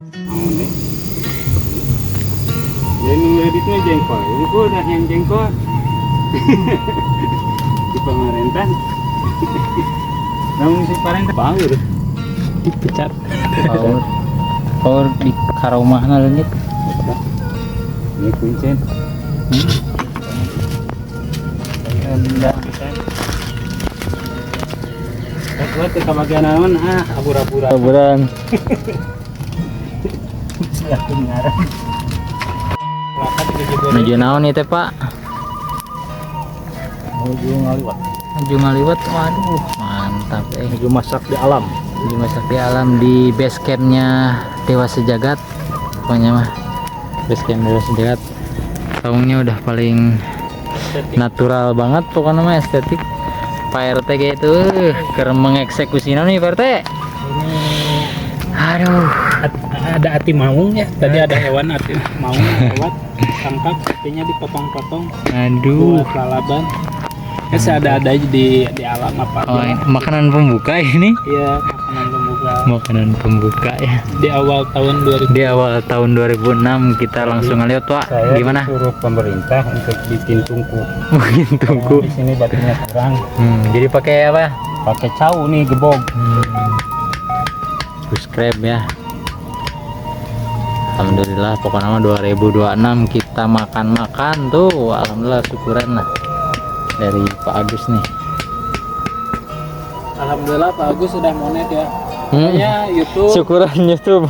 Mau nih. Jadi editnya jengkol. Itu udah yang jengkol. Di pemerintah. Namun si parenta power. Dipecat. Power di karomahna leungit. Ini kuncen. Buat ke bagian naon abura-abura. Kuburan. Sudah kedengaran. Menuju naon ieu teh, Pak? Menuju ngaliwat. Menuju ngaliwat. Waduh, mantap Menuju masak di alam. Menuju masak di alam di base campnya Dewa Sejagat. Pokoknya mah base camp Dewa Sejagat. Saungnya udah paling natural banget pokoknya mah, estetik. Pak RT gitu keur mengeksekusinya nih Pak RT. Ini Aduh, ada ati maung ya. Tadi ada hewan ati maung lewat, tangkap atinya dipotong-potong. aduh. Buat lalaban. Ya ada aja di alam apa Oh, aja. makanan pembuka ini. Iya, makanan pembuka. Makanan pembuka ya. Di awal tahun 2000. Di awal tahun 2006 kita langsung ngeliat Pak. Saya Gimana? disuruh pemerintah untuk bikin tungku. Mungkin tunggu. Di sini batunya kurang. Jadi pakai apa? Pakai cau nih gebog. Subscribe ya. Alhamdulillah pokoknya mah 2026 kita makan-makan tuh. Alhamdulillah syukuran lah dari Pak Agus nih. Alhamdulillah Pak Agus sudah monet ya. Namanya YouTube. Syukuran YouTube.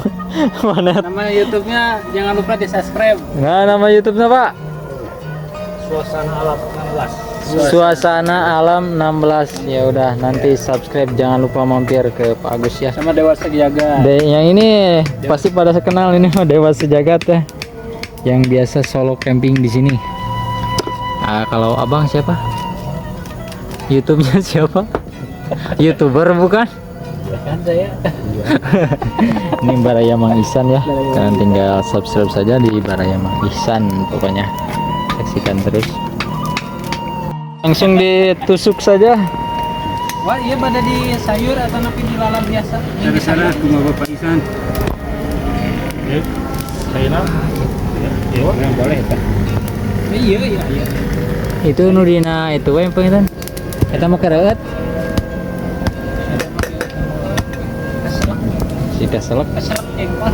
Mana? Nama YouTube-nya jangan lupa di-subscribe. Nah, nama YouTube-nya Pak? Suasana Alam 16. Suasana Alam 16. Ya udah, nanti subscribe, jangan lupa mampir ke Pak Agus ya. Sama Dewa Sejagat. Yang ini pasti pada kenal, ini mah Dewa Sejagat ya. Yang biasa solo camping di sini. Kalau Abang siapa? YouTube-nya siapa? YouTuber bukan? Ya kan saya. Ini Baraya Mang Ihsan ya. Kalian tinggal subscribe saja di Baraya Mang Ihsan pokoknya. Saksikan terus. Langsung ditusuk saja. Wah, iya pada di sayur atau napi di lalam biasa. Sana-sana cuma Bapak Isan. Ya, saya nak. Ya, boleh kan. Iya. Itu nudina itu yang pengen. Kita mau kereut. Sudah selek. Keselak jengkol.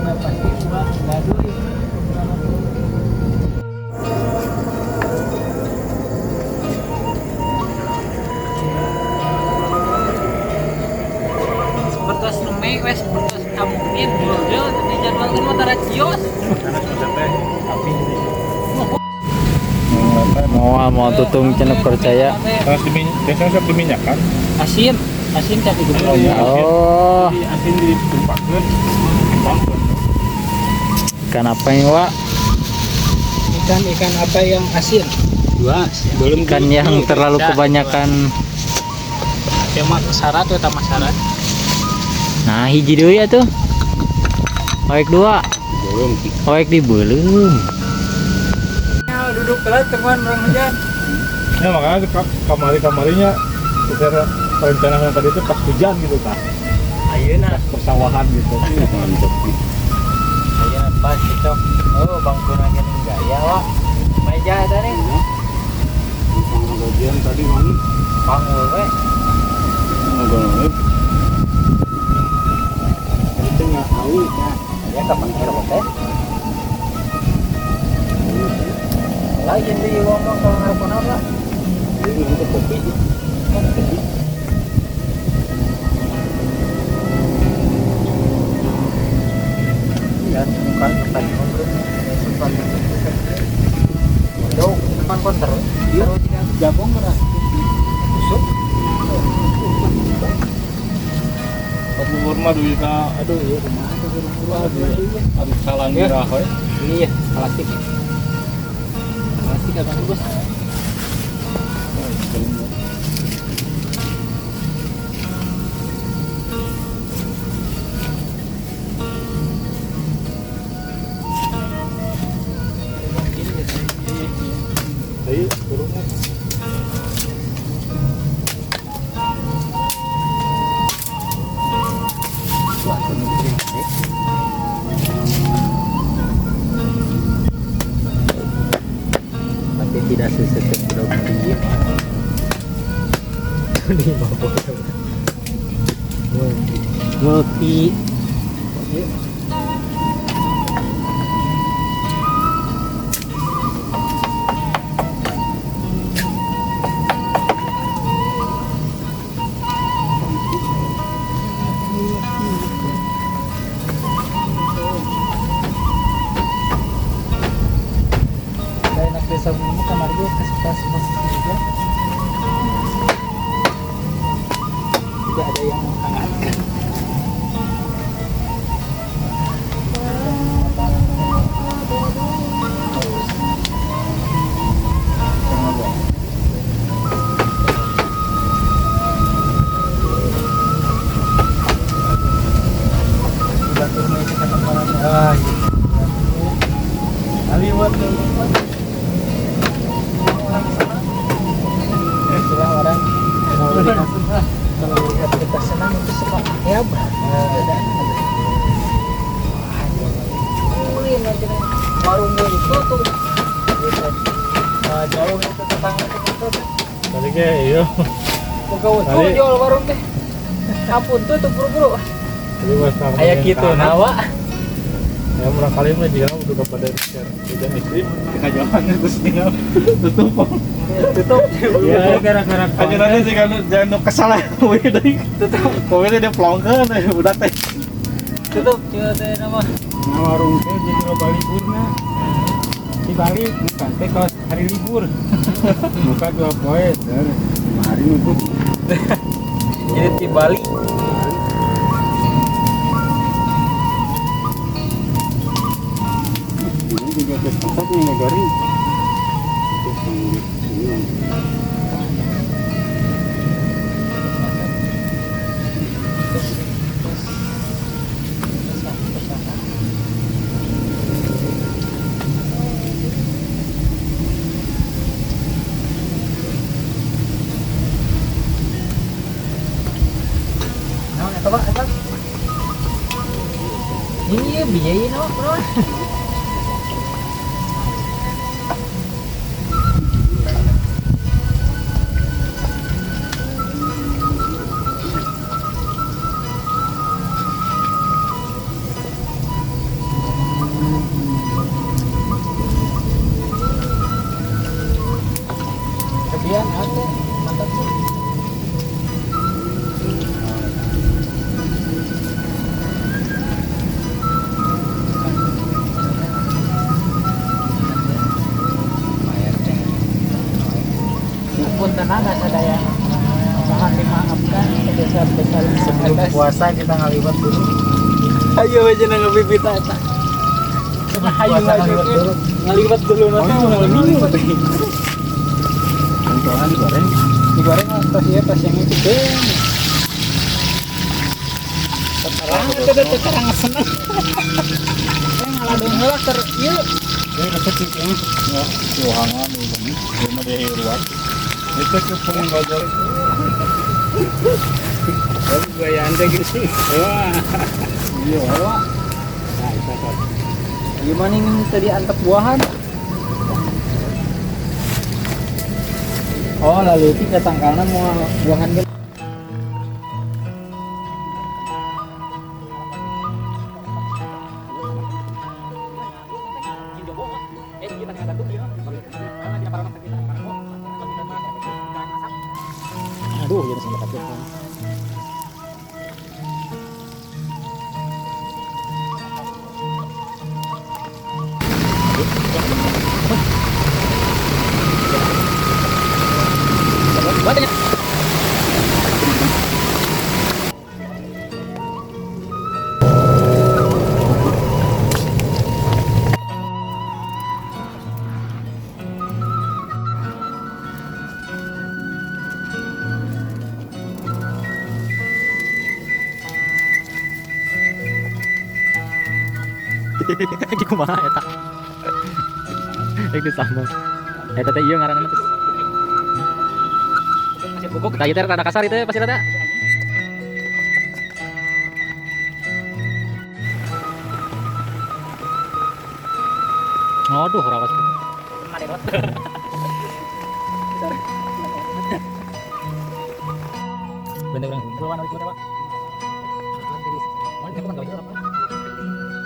Nah, pasti gua gaduh. Seperti semai wes seperti kamukin brojol tadi jadwalkeun mah tara cios. Karena sampai api. Mau tutung cenah percaya. Kalau biasanya seperti minyak kan? Asin tapi gubernur. Iya. Oh, Asin ditumpahkan. ikan apa ini Wak? Ikan apa yang asin? Dua. Belum Ikan yang terlalu kebanyakan. Ya mah syarat atau tambah syarat? Nah, hiji deui ya tuh. Oek dua. Belum. Oek di belum. Duduk kelas teman orang hujan. Ya makanya kamarinya secara perencanaan tadi itu pas hujan gitu kan. Ayeuna Persawahan gitu. Mantap. ayeuna pas cocok. Oh, bangkuna gini gaya, Wak. Meja tadi. Bagian tadi mana? Panggul we. Ngobrol. Itu nya awi ya. Ya kapan kira teh? Lain di ngomong kalau apa-apa. Ini untuk kopi. Ya, bukan tadi ngobrol. Sempat. Yo, teman konter. Iya, jagung beras. Busuk. Bubur mah duitnya aduh ya kumaha tuh bubur aduh salang gerah we. Ini ya, plastik. Plastik apa bos? Ayo, turun. Multi. Enak desa mu kamar gue kasih juga. Tidak ada yang menghangatkan. Aliwat orang kalau lihat kita senang itu suka ya warung gue itu tuh jauh itu tetangga itu Tadi kayak iya. pegawai tuh jual warung teh ampun tuh buru-buru Jadi masalah kayak gitu nawa ya murah kali mah jika udah kepada tidak istri kita jalan terus tinggal tutup tutup ya gara-gara aja nanti sih kan jangan kesalahan kowe dari tutup kowe dia pelongkeun udah teh tutup coba teh nama warung teh jadi loba liburna di Bali bukan teh kalau hari libur buka 2 poe hari nutup jadi di Bali ini juga ada tempatnya yang garing ini biaya no bro kebian ada mantap sih pun tenaga sadaya mohon dimaafkan sebesar-besar Sebelum puasa kita ngaliwat dulu. ayo aja nang ngabibita eta ayo Puasa ngaliwat dulu. ngaliwat dulu nanti ngaliwat Contohnya digoreng digoreng tas ya tas yang itu deh sekarang itu udah sekarang seneng saya ngalah dong ngalah ter yuk ini resep ini tuhangan ini cuma dia luar itu cukup bajor gaya anda gitu wah iya wah nah itu kan gimana ini tadi antep buahan oh lalu itu ketangkalnya mau buahan gitu aduh jadi sama takut kan Iki kumaha eta? Iki sama. Eta teh ieu ngaranna teh. Masih buguk, tah ieu teh rada kasar itu pasti rada. Aduh, rawas. Bentar orang dulu mana itu Pak? Mana teman kau apa?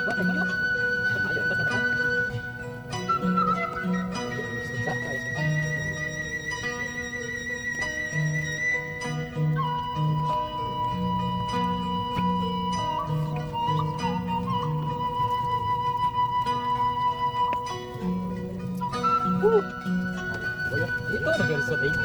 Wah, teman yo. Ayo pas apa? Itu bagian syuting.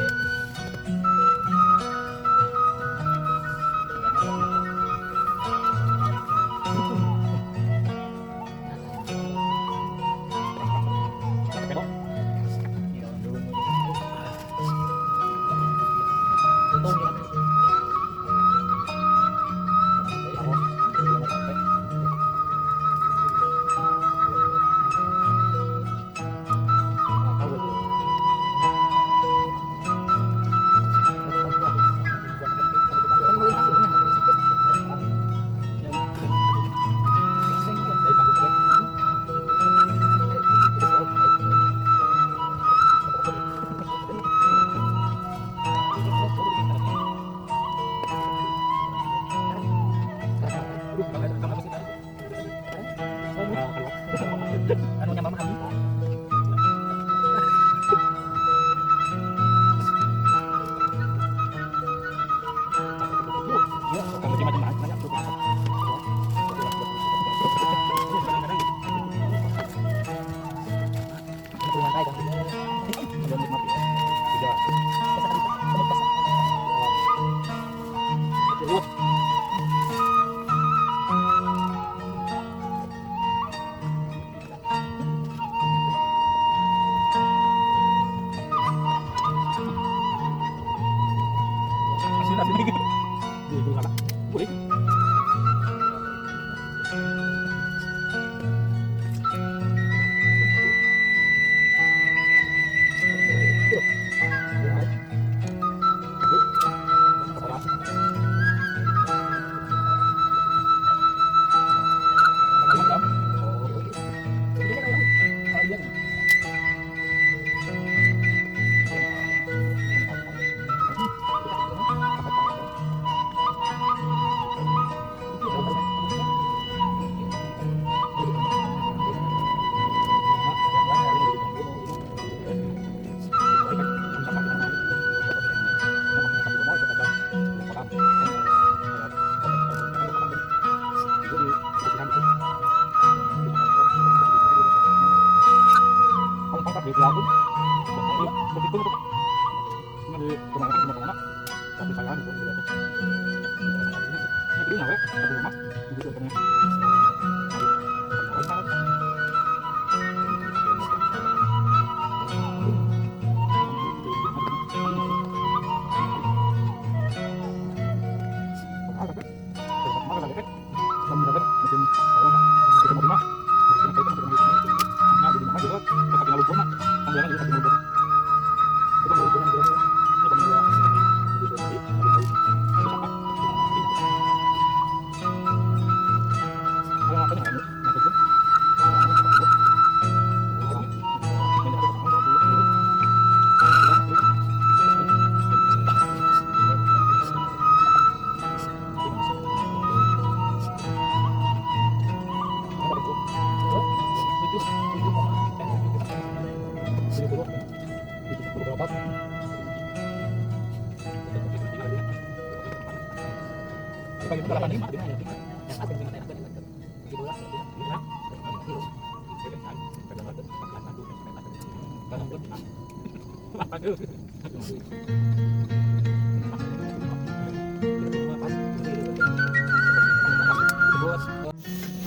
Anu nyamam kami. Ya, kamu macam-macam banyak tuh. Lantai kan. Belum mati. Tidak.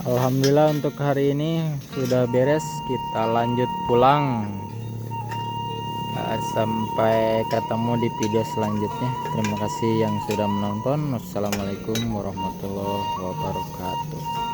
Alhamdulillah untuk hari ini sudah beres, kita lanjut pulang. Sampai ketemu di video selanjutnya. Terima kasih yang sudah menonton. Wassalamualaikum warahmatullahi wabarakatuh.